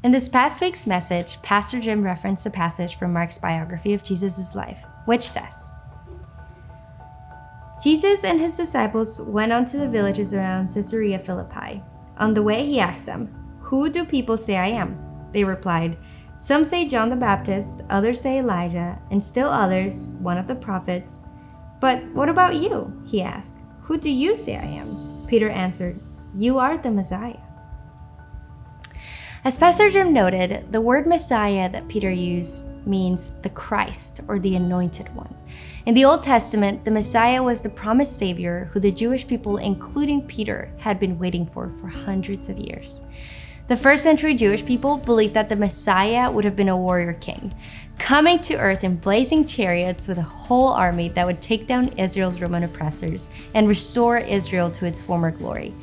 In this past week's message, Pastor Jim referenced a passage from Mark's biography of Jesus' life, which says, Jesus and his disciples went on to the villages around Caesarea Philippi. On the way, he asked them, "Who do people say I am?" They replied, "Some say John the Baptist, others say Elijah, and still others, one of the prophets." "But what about you?" he asked. "Who do you say I am?" Peter answered, "You are the Messiah." As Pastor Jim noted, the word Messiah that Peter used means the Christ or the Anointed One. In the Old Testament, the Messiah was the promised Savior who the Jewish people, including Peter, had been waiting for hundreds of years. The first century Jewish people believed that the Messiah would have been a warrior king, coming to earth in blazing chariots with a whole army that would take down Israel's Roman oppressors and restore Israel to its former glory.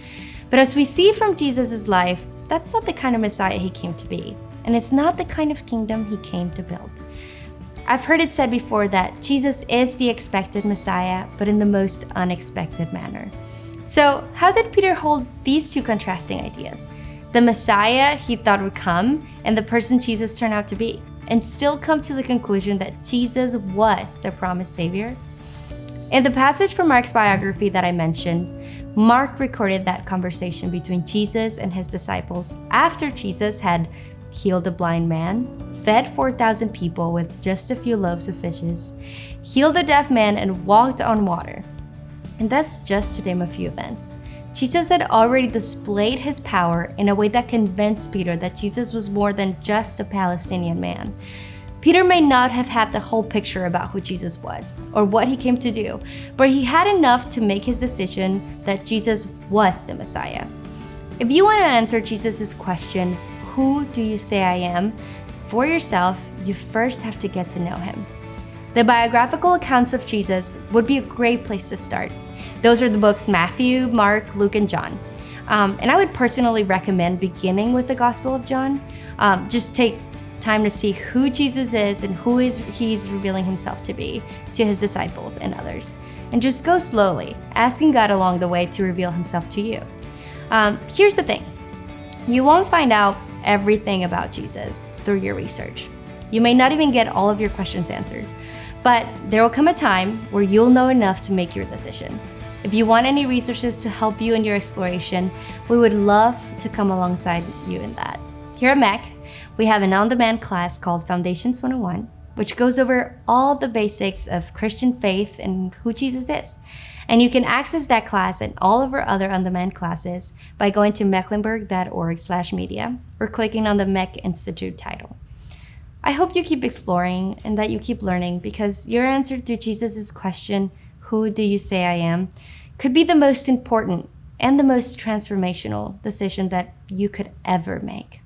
But as we see from Jesus' life, that's not the kind of Messiah he came to be, and it's not the kind of kingdom he came to build. I've heard it said before that Jesus is the expected Messiah, but in the most unexpected manner. So how did Peter hold these two contrasting ideas? The Messiah he thought would come, and the person Jesus turned out to be, and still come to the conclusion that Jesus was the promised Savior? In the passage from Mark's biography that I mentioned, Mark recorded that conversation between Jesus and his disciples after Jesus had healed a blind man, fed 4,000 people with just a few loaves of fishes, healed a deaf man, and walked on water. And that's just to name a few events. Jesus had already displayed his power in a way that convinced Peter that Jesus was more than just a Palestinian man. Peter may not have had the whole picture about who Jesus was or what he came to do, but he had enough to make his decision that Jesus was the Messiah. If you want to answer Jesus' question, "Who do you say I am?" for yourself, you first have to get to know him. The biographical accounts of Jesus would be a great place to start. Those are the books Matthew, Mark, Luke, and John. And I would personally recommend beginning with the Gospel of John. Just take time to see who Jesus is and who he's revealing himself to be to his disciples and others. And just go slowly, asking God along the way to reveal himself to you. Here's the thing. You won't find out everything about Jesus through your research. You may not even get all of your questions answered, but there will come a time where you'll know enough to make your decision. If you want any resources to help you in your exploration, we would love to come alongside you in that. Here at Meck, we have an on-demand class called Foundations 101, which goes over all the basics of Christian faith and who Jesus is. And you can access that class and all of our other on-demand classes by going to mecklenburg.org/media or clicking on the Meck Institute title. I hope you keep exploring and that you keep learning, because your answer to Jesus' question, "Who do you say I am?" could be the most important and the most transformational decision that you could ever make.